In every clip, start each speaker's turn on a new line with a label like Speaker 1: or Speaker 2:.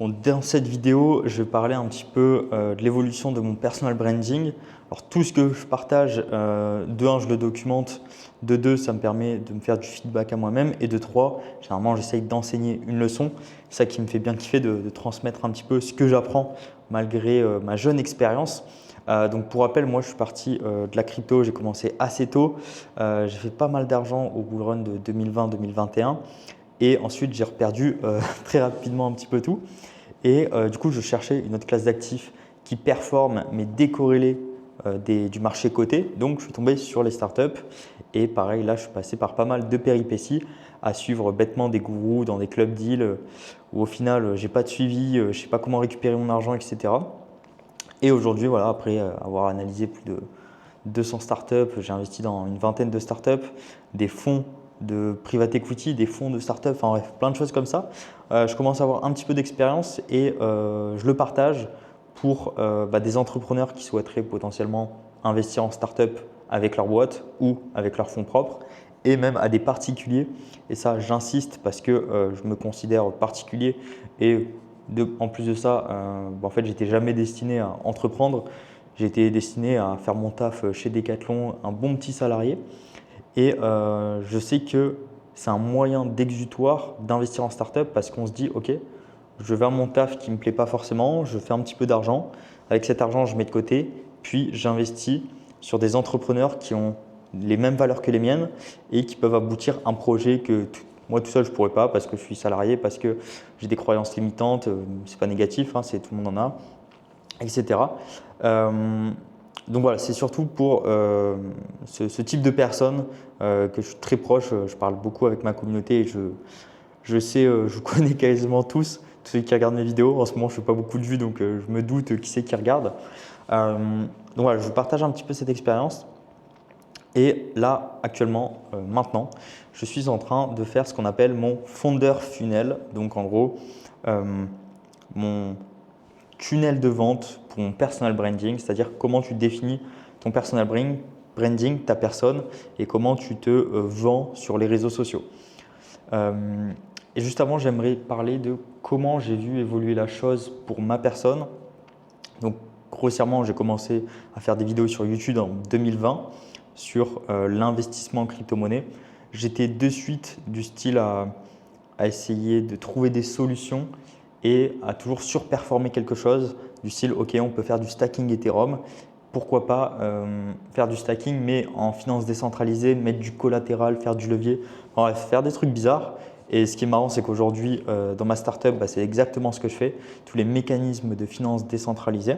Speaker 1: Bon, dans cette vidéo, je vais parler un petit peu de l'évolution de mon personal branding. Alors, tout ce que je partage, de un, je le documente, de deux, ça me permet de me faire du feedback à moi-même, et de trois, généralement, j'essaye d'enseigner une leçon. C'est ça qui me fait bien kiffer de transmettre un petit peu ce que j'apprends malgré ma jeune expérience. Donc, pour rappel, moi, je suis parti de la crypto, j'ai commencé assez tôt. J'ai fait pas mal d'argent au bull run de 2020-2021. Et ensuite, j'ai reperdu très rapidement un petit peu tout. Et du coup, je cherchais une autre classe d'actifs qui performe mais décorrélée du marché coté. Donc, je suis tombé sur les startups. Et pareil, là, je suis passé par pas mal de péripéties à suivre bêtement des gourous dans des clubs deals où au final, j'ai pas de suivi, je ne sais pas comment récupérer mon argent, etc. Et aujourd'hui, voilà, après avoir analysé plus de 200 startups, j'ai investi dans une vingtaine de startups, des fonds de private equity, des fonds de startups, enfin bref, plein de choses comme ça. Je commence à avoir un petit peu d'expérience et je le partage pour des entrepreneurs qui souhaiteraient potentiellement investir en startup avec leur boîte ou avec leurs fonds propres et même à des particuliers. Et ça, j'insiste parce que je me considère particulier et en plus de ça, en fait, j'étais jamais destiné à entreprendre. J'étais destiné à faire mon taf chez Decathlon, un bon petit salarié. Et je sais que c'est un moyen d'exutoire d'investir en startup parce qu'on se dit, OK, je vais à mon taf qui ne me plaît pas forcément, je fais un petit peu d'argent. Avec cet argent, je mets de côté, puis j'investis sur des entrepreneurs qui ont les mêmes valeurs que les miennes et qui peuvent aboutir à un projet que moi tout seul je ne pourrais pas parce que je suis salarié, parce que j'ai des croyances limitantes. C'est pas négatif, hein, tout le monde en a, etc. Donc voilà, c'est surtout pour ce type de personnes que je suis très proche. Je parle beaucoup avec ma communauté et je sais, je vous connais quasiment tous ceux qui regardent mes vidéos. En ce moment, je ne fais pas beaucoup de vues, donc je me doute qui c'est qui regarde. Donc voilà, je vous partage un petit peu cette expérience. Et là, actuellement, maintenant, je suis en train de faire ce qu'on appelle mon founder funnel. Donc en gros, mon tunnel de vente pour mon personal branding, c'est-à-dire comment tu définis ton personal branding, ta personne, et comment tu te vends sur les réseaux sociaux. Et juste avant, j'aimerais parler de comment j'ai vu évoluer la chose pour ma personne. Donc, grossièrement, j'ai commencé à faire des vidéos sur YouTube en 2020 sur l'investissement en crypto-monnaie. J'étais de suite du style à essayer de trouver des solutions et à toujours surperformer quelque chose du style ok, on peut faire du stacking Ethereum, pourquoi pas faire du stacking mais en finance décentralisée, mettre du collatéral, faire du levier, bref, faire des trucs bizarres. Et ce qui est marrant, c'est qu'aujourd'hui dans ma startup, c'est exactement ce que je fais, tous les mécanismes de finance décentralisée.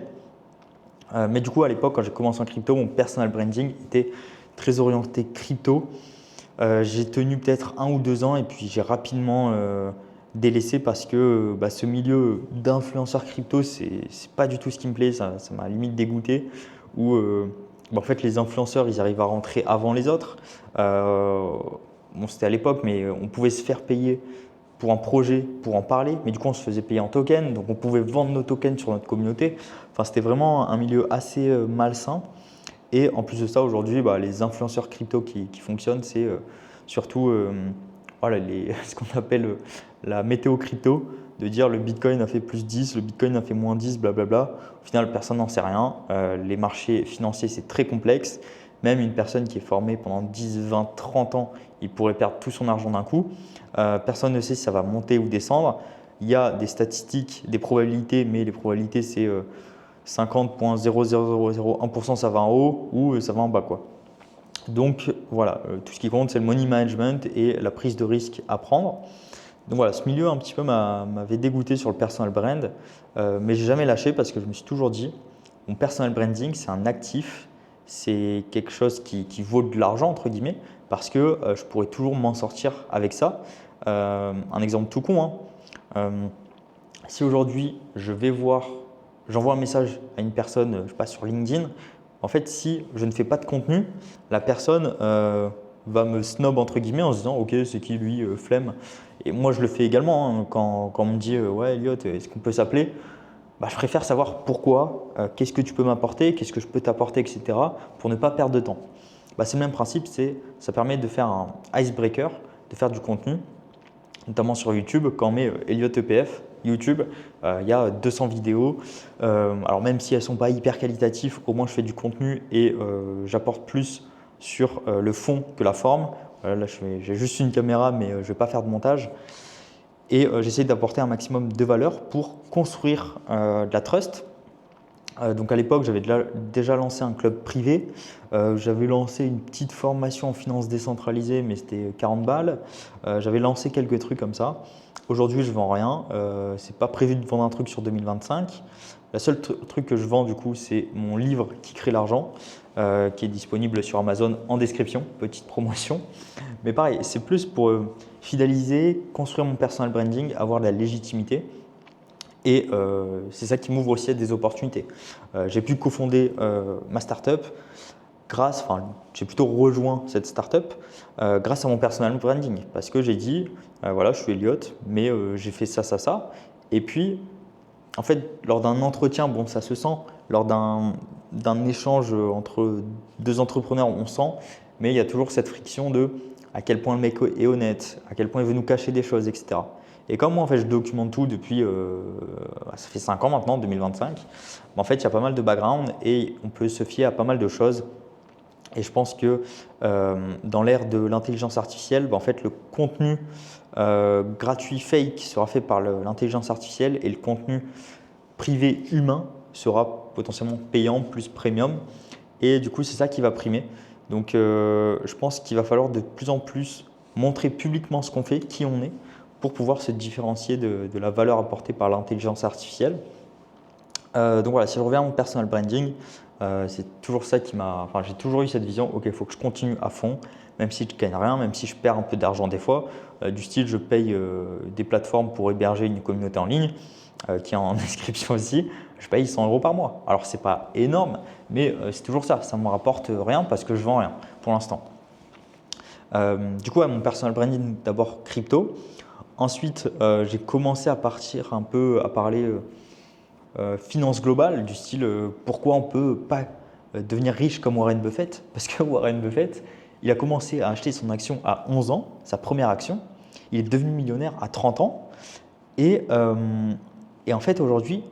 Speaker 1: Mais du coup, à l'époque, quand j'ai commencé en crypto, mon personal branding était très orienté crypto. J'ai tenu peut-être 1 ou 2 ans et puis j'ai rapidement délaissé parce que ce milieu d'influenceurs crypto, c'est pas du tout ce qui me plaît. Ça m'a limite dégoûté. Où en fait, les influenceurs, ils arrivent à rentrer avant les autres. Bon, c'était à l'époque, mais on pouvait se faire payer pour un projet, pour en parler, mais du coup on se faisait payer en tokens, donc on pouvait vendre nos tokens sur notre communauté. Enfin, c'était vraiment un milieu assez malsain. Et en plus de ça, aujourd'hui, les influenceurs crypto qui fonctionnent, c'est surtout voilà, ce qu'on appelle la météo crypto, de dire le Bitcoin a fait plus 10, le Bitcoin a fait moins 10, blablabla. Au final, personne n'en sait rien. Les marchés financiers, c'est très complexe. Même une personne qui est formée pendant 10, 20, 30 ans, il pourrait perdre tout son argent d'un coup. Personne ne sait si ça va monter ou descendre. Il y a des statistiques, des probabilités, mais les probabilités, c'est 50,00001% ça va en haut ou ça va en bas, quoi. Donc voilà, tout ce qui compte, c'est le money management et la prise de risque à prendre. Donc voilà, ce milieu un petit peu m'avait dégoûté sur le personal brand, mais j'ai jamais lâché parce que je me suis toujours dit, mon personal branding, c'est un actif, c'est quelque chose qui vaut de l'argent, entre guillemets, parce que je pourrais toujours m'en sortir avec ça. Un exemple tout con, hein. Si aujourd'hui, j'envoie un message à une personne, je ne sais pas, sur LinkedIn, en fait, si je ne fais pas de contenu, la personne va me snob entre guillemets en se disant ok, c'est qui lui, flemme. Et moi, je le fais également hein, quand on me dit ouais, Elliot, est-ce qu'on peut s'appeler? Je préfère savoir pourquoi, qu'est-ce que tu peux m'apporter, qu'est-ce que je peux t'apporter, etc. pour ne pas perdre de temps. C'est le même principe, ça permet de faire un icebreaker, de faire du contenu, notamment sur YouTube, quand on met Elliot EPF, YouTube, il y a 200 vidéos. Alors même si elles ne sont pas hyper qualitatives, au moins je fais du contenu et j'apporte plus sur le fond que la forme. Là, j'ai juste une caméra, mais je ne vais pas faire de montage. Et j'essaie d'apporter un maximum de valeur pour construire de la trust. Donc à l'époque, j'avais déjà lancé un club privé. J'avais lancé une petite formation en finance décentralisée, mais c'était 40 balles. J'avais lancé quelques trucs comme ça. Aujourd'hui, je ne vends rien. Ce n'est pas prévu de vendre un truc sur 2025. La seule truc que je vends, du coup, c'est mon livre qui crée l'argent, qui est disponible sur Amazon en description. Petite promotion. Mais pareil, c'est plus pour fidéliser, construire mon personal branding, avoir de la légitimité. Et c'est ça qui m'ouvre aussi à des opportunités. J'ai pu cofonder ma startup j'ai plutôt rejoint cette startup grâce à mon personal branding. Parce que j'ai dit, voilà, je suis Elliot, mais j'ai fait ça, ça, ça. Et puis, en fait, lors d'un entretien, bon, ça se sent, lors d'un échange entre deux entrepreneurs, on sent, mais il y a toujours cette friction de à quel point le mec est honnête, à quel point il veut nous cacher des choses, etc. Et comme moi, en fait, je documente tout depuis, ça fait 5 ans maintenant, 2025, en fait, il y a pas mal de background et on peut se fier à pas mal de choses. Et je pense que dans l'ère de l'intelligence artificielle, en fait, le contenu gratuit fake sera fait par l'intelligence artificielle et le contenu privé humain sera potentiellement payant plus premium. Et du coup, c'est ça qui va primer. Donc, je pense qu'il va falloir de plus en plus montrer publiquement ce qu'on fait, qui on est, pour pouvoir se différencier de la valeur apportée par l'intelligence artificielle. Donc voilà, si je reviens à mon personal branding, c'est toujours ça qui m'a. Enfin, j'ai toujours eu cette vision. Ok, il faut que je continue à fond, même si je ne gagne rien, même si je perds un peu d'argent des fois. Du style, je paye des plateformes pour héberger une communauté en ligne, qui est en inscription aussi. Je paye 100 € par mois. Alors, c'est pas énorme, mais c'est toujours ça. Ça ne me rapporte rien parce que je vends rien pour l'instant. Du coup, mon personal branding, d'abord crypto. Ensuite, j'ai commencé à partir un peu à parler finance globale, du style pourquoi on ne peut pas devenir riche comme Warren Buffett. Parce que Warren Buffett, il a commencé à acheter son action à 11 ans, sa première action. Il est devenu millionnaire à 30 ans. Et en fait, aujourd'hui,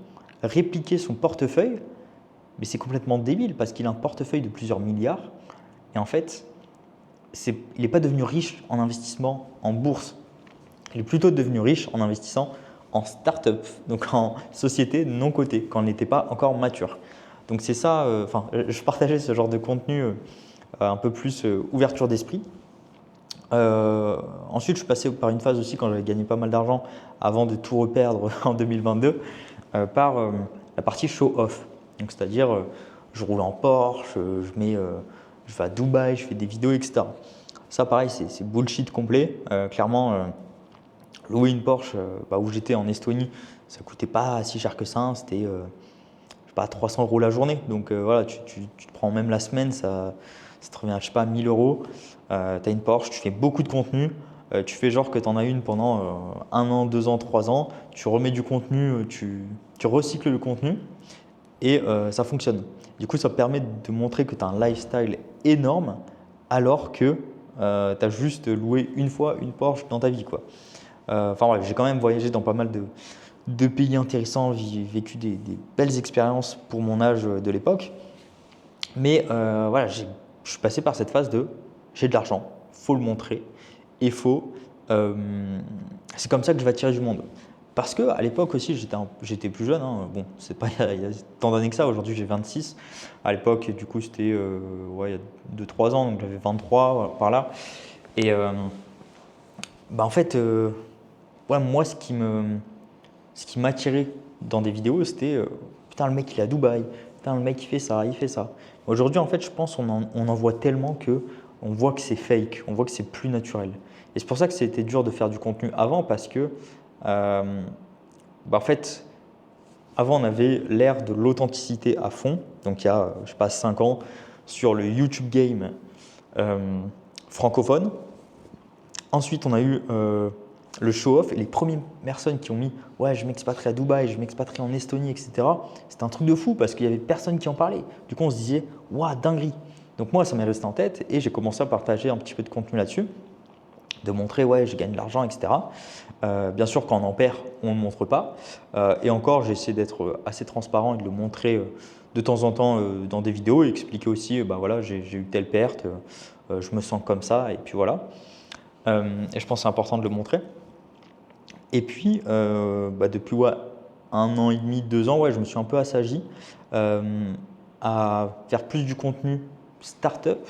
Speaker 1: répliquer son portefeuille, mais c'est complètement débile parce qu'il a un portefeuille de plusieurs milliards. Et en fait, il n'est pas devenu riche en investissement en bourse. Il est plutôt devenu riche en investissant en start-up, donc en société non cotée, quand on n'était pas encore mature. Donc c'est ça, je partageais ce genre de contenu un peu plus ouverture d'esprit. Ensuite, je suis passé par une phase aussi quand j'avais gagné pas mal d'argent avant de tout reperdre en 2022 par la partie show-off. Donc c'est-à-dire, je roule en Porsche, je vais à Dubaï, je fais des vidéos, etc. Ça, pareil, c'est bullshit complet. Clairement, louer une Porsche où j'étais en Estonie, ça coûtait pas si cher que ça. C'était pas 300 € la journée. Donc voilà, tu te prends même la semaine, ça te revient, je sais pas, 1000 €. Tu as une Porsche, tu fais beaucoup de contenu. Tu fais genre que tu en as une pendant 1 an, 2 ans, 3 ans. Tu remets du contenu, tu recycles le contenu et ça fonctionne. Du coup, ça permet de montrer que tu as un lifestyle énorme alors que tu as juste loué une fois une Porsche dans ta vie, quoi. Enfin bref, j'ai quand même voyagé dans pas mal de pays intéressants, j'ai vécu des belles expériences pour mon âge de l'époque. Mais voilà, je suis passé par cette phase de j'ai de l'argent, faut le montrer et c'est comme ça que je vais attirer du monde. Parce qu'à l'époque aussi, j'étais plus jeune. Hein. Bon, c'est pas il y a tant d'années que ça. Aujourd'hui, j'ai 26. À l'époque, du coup, c'était il y a 2-3 ans, donc j'avais 23 par là. Et en fait, moi, ce qui m'attirait dans des vidéos, c'était putain, le mec il est à Dubaï, putain, le mec il fait ça, il fait ça. Aujourd'hui, en fait, je pense qu'on en voit tellement qu'on voit que c'est fake, on voit que c'est plus naturel. Et c'est pour ça que c'était dur de faire du contenu avant parce que, en fait, avant on avait l'ère de l'authenticité à fond. Donc il y a, je sais pas, 5 ans sur le YouTube game francophone. Ensuite, on a eu le show-off et les premières personnes qui ont mis « ouais, je m'expatrie à Dubaï, je m'expatrie en Estonie, etc. » C'était un truc de fou parce qu'il n'y avait personne qui en parlait. Du coup, on se disait « waouh, dinguerie !» Donc moi, ça m'est resté en tête et j'ai commencé à partager un petit peu de contenu là-dessus. de montrer ouais, je gagne de l'argent, etc. Bien sûr, quand on en perd, on ne le montre pas. Et encore, j'essaie d'être assez transparent et de le montrer de temps en temps dans des vidéos et expliquer aussi, bah voilà, j'ai eu telle perte, je me sens comme ça, et puis voilà. Et je pense que c'est important de le montrer. Et puis, depuis 1 an et demi, 2 ans, ouais, je me suis un peu assagi à faire plus du contenu startup,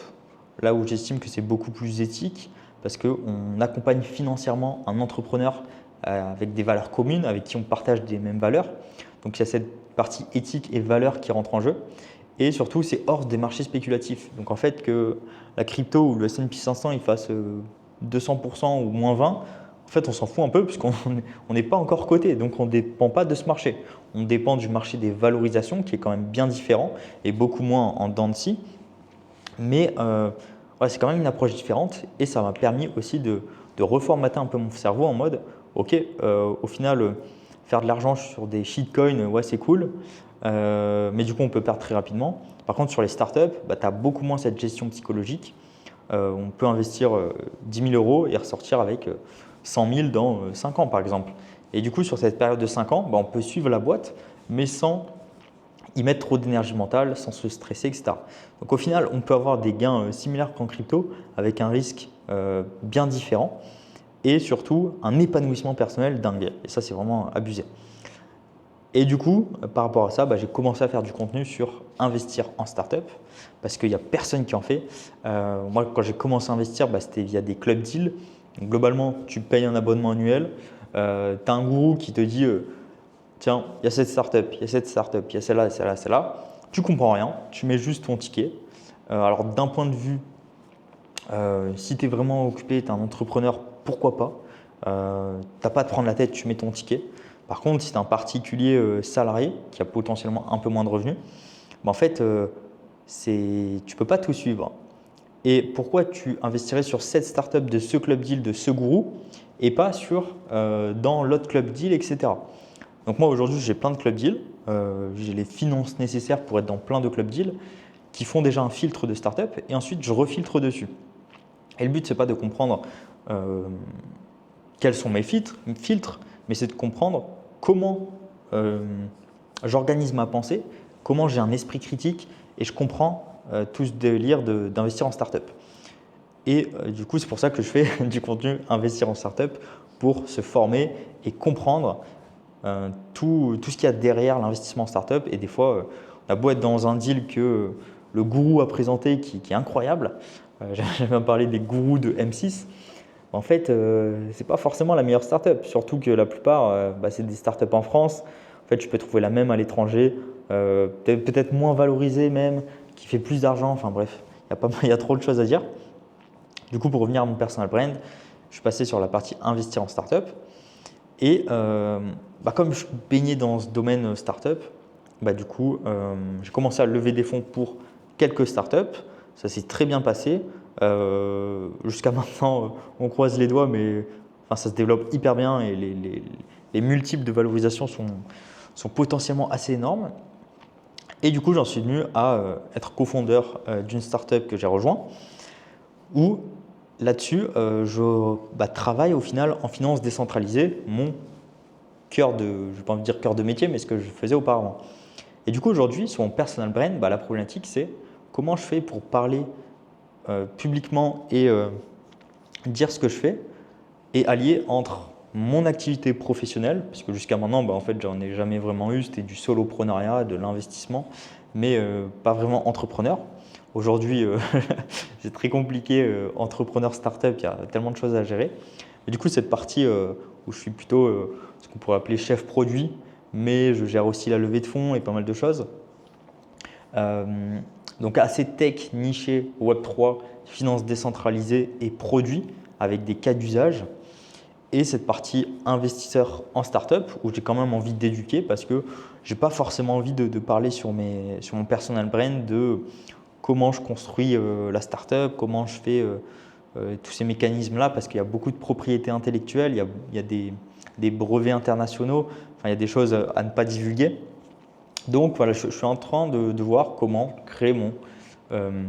Speaker 1: là où j'estime que c'est beaucoup plus éthique, parce qu'on accompagne financièrement un entrepreneur avec des valeurs communes, avec qui on partage des mêmes valeurs. Donc il y a cette partie éthique et valeurs qui rentrent en jeu. Et surtout, c'est hors des marchés spéculatifs. Donc en fait, que la crypto ou le S&P 500 il fasse 200% ou moins 20%, en fait, on s'en fout un peu puisqu'on n'est pas encore coté. Donc on ne dépend pas de ce marché. On dépend du marché des valorisations qui est quand même bien différent et beaucoup moins en dents de scie. Mais c'est quand même une approche différente et ça m'a permis aussi de reformater un peu mon cerveau en mode ok, au final, faire de l'argent sur des shitcoins, ouais, c'est cool, mais du coup, on peut perdre très rapidement. Par contre, sur les startups, tu as beaucoup moins cette gestion psychologique. On peut investir 10 000 euros et ressortir avec 100 000 dans 5 ans, par exemple. Et du coup, sur cette période de 5 ans, on peut suivre la boîte, mais sans y mettre trop d'énergie mentale, sans se stresser, etc. Donc au final, on peut avoir des gains similaires qu'en crypto avec un risque bien différent et surtout un épanouissement personnel dingue. Et ça, c'est vraiment abusé. Et du coup, par rapport à ça, j'ai commencé à faire du contenu sur investir en startup parce qu'il n'y a personne qui en fait. Moi, quand j'ai commencé à investir, c'était via des club deals. Donc, globalement, tu payes un abonnement annuel. Tu as un gourou qui te dit tiens, il y a cette startup, il y a cette startup, il y a celle-là, celle-là, celle-là. Tu comprends rien, tu mets juste ton ticket. Alors d'un point de vue, si tu es vraiment occupé, tu es un entrepreneur, pourquoi pas. Tu n'as pas à te prendre la tête, tu mets ton ticket. Par contre, si tu es un particulier salarié qui a potentiellement un peu moins de revenus, en fait, tu ne peux pas tout suivre. Et pourquoi tu investirais sur cette startup de ce club deal, de ce gourou, et pas dans l'autre club deal, etc. Donc moi aujourd'hui j'ai plein de club deals, j'ai les finances nécessaires pour être dans plein de club deals qui font déjà un filtre de startup et ensuite je refiltre dessus. Et le but c'est pas de comprendre quels sont mes filtres, mais c'est de comprendre comment j'organise ma pensée, comment j'ai un esprit critique et je comprends tout ce délire d'investir en startup. Et du coup c'est pour ça que je fais du contenu investir en startup pour se former et comprendre tout ce qu'il y a derrière l'investissement en startup. Et des fois, on a beau être dans un deal que le gourou a présenté qui est incroyable. J'avais même parlé des gourous de M6. En fait, ce n'est pas forcément la meilleure startup. Surtout que la plupart, c'est des startups en France. En fait, tu peux trouver la même à l'étranger, peut-être moins valorisée même, qui fait plus d'argent. Enfin bref, il y a trop de choses à dire. Du coup, pour revenir à mon personal brand, je suis passé sur la partie investir en startup. Et comme je baignais dans ce domaine startup, du coup, j'ai commencé à lever des fonds pour quelques startups. Ça s'est très bien passé. Jusqu'à maintenant, on croise les doigts, mais ça se développe hyper bien et les multiples de valorisation sont potentiellement assez énormes. Et du coup, j'en suis venu à être cofondeur d'une startup que j'ai rejoint où là-dessus, je travaille au final en finance décentralisée, mon cœur de, je ne vais pas envie de dire cœur de métier, mais ce que je faisais auparavant. Et du coup, aujourd'hui, sur mon personal brand, la problématique, c'est comment je fais pour parler publiquement et dire ce que je fais et allier entre mon activité professionnelle, parce que jusqu'à maintenant, en fait, j'en ai jamais vraiment eu, c'était du soloprenariat, de l'investissement, mais pas vraiment entrepreneur. Aujourd'hui, c'est très compliqué, entrepreneur startup, il y a tellement de choses à gérer. Et du coup, cette partie où je suis plutôt ce qu'on pourrait appeler chef produit, mais je gère aussi la levée de fonds et pas mal de choses. Donc assez tech, niché, Web3, finance décentralisée et produits avec des cas d'usage. Et cette partie investisseur en startup où j'ai quand même envie d'éduquer parce que je n'ai pas forcément envie de parler sur mon personal brand de comment je construis la startup, comment je fais tous ces mécanismes-là parce qu'il y a beaucoup de propriétés intellectuelles, il y a des brevets internationaux, il y a des choses à ne pas divulguer. Donc voilà, je suis en train de voir comment créer le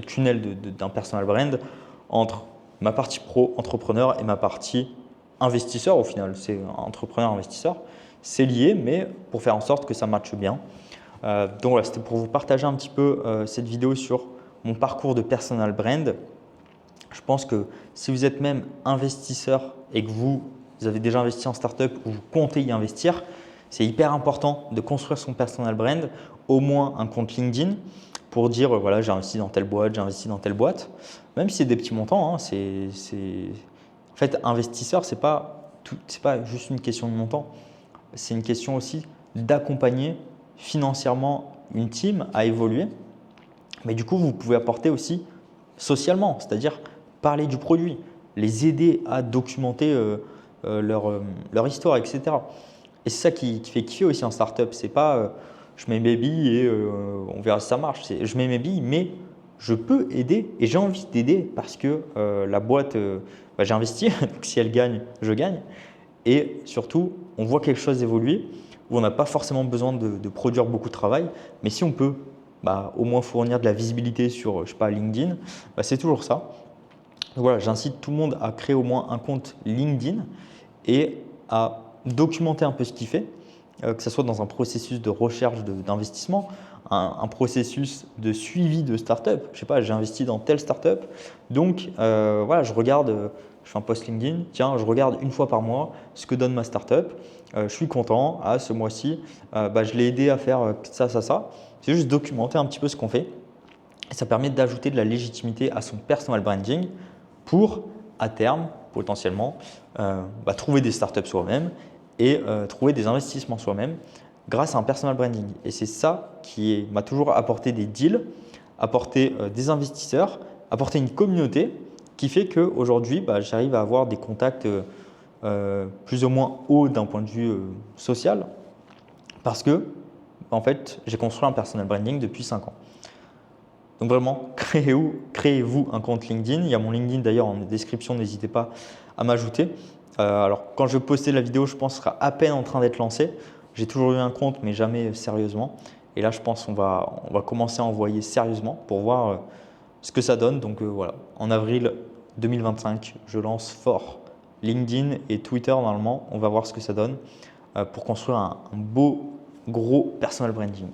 Speaker 1: tunnel d'un personal brand entre ma partie pro, entrepreneur et ma partie investisseur au final. C'est entrepreneur-investisseur. C'est lié, mais pour faire en sorte que ça matche bien. Donc voilà, c'était pour vous partager un petit peu cette vidéo sur mon parcours de personal brand. Je pense que si vous êtes même investisseur et que vous avez déjà investi en startup ou vous comptez y investir, c'est hyper important de construire son personal brand, au moins un compte LinkedIn pour dire voilà, j'ai investi dans telle boîte, j'ai investi dans telle boîte. Même si c'est des petits montants, hein, en fait, investisseur, ce n'est pas juste une question de montant, c'est une question aussi d'accompagner financièrement une team à évoluer. Mais du coup, vous pouvez apporter aussi socialement, c'est-à-dire parler du produit, les aider à documenter leur histoire, etc. Et c'est ça qui fait kiffer aussi en startup. C'est pas je mets mes billes et on verra si ça marche. C'est je mets mes billes, mais je peux aider et j'ai envie d'aider parce que la boîte, j'ai investi, donc si elle gagne, je gagne. Et surtout, on voit quelque chose évoluer où on n'a pas forcément besoin de produire beaucoup de travail, mais si on peut au moins fournir de la visibilité sur, je sais pas, LinkedIn, c'est toujours ça. Donc voilà, j'incite tout le monde à créer au moins un compte LinkedIn et à documenter un peu ce qu'il fait, que ce soit dans un processus de recherche d'investissement, un processus de suivi de startup. Je sais pas, j'ai investi dans telle startup, donc voilà, je regarde, je fais un post LinkedIn, tiens, je regarde une fois par mois ce que donne ma startup. Je suis content, ce mois-ci, je l'ai aidé à faire ça, ça, ça. C'est juste documenter un petit peu ce qu'on fait. Et ça permet d'ajouter de la légitimité à son personal branding pour, à terme, potentiellement, trouver des startups soi-même et trouver des investissements soi-même grâce à un personal branding. Et c'est ça qui m'a toujours apporté des deals, apporté des investisseurs, apporté une communauté qui fait qu'aujourd'hui, j'arrive à avoir des contacts plus ou moins hauts d'un point de vue social parce que en fait, j'ai construit un personal branding depuis 5 ans. Donc vraiment, créez-vous un compte LinkedIn. Il y a mon LinkedIn d'ailleurs en description, n'hésitez pas à m'ajouter. Alors quand je vais poster la vidéo, je pense qu'elle sera à peine en train d'être lancée. J'ai toujours eu un compte, mais jamais sérieusement. Et là, je pense qu'on va commencer à envoyer sérieusement pour voir ce que ça donne. Donc voilà, en avril 2025, je lance fort LinkedIn et Twitter normalement. On va voir ce que ça donne pour construire un beau, gros personal branding.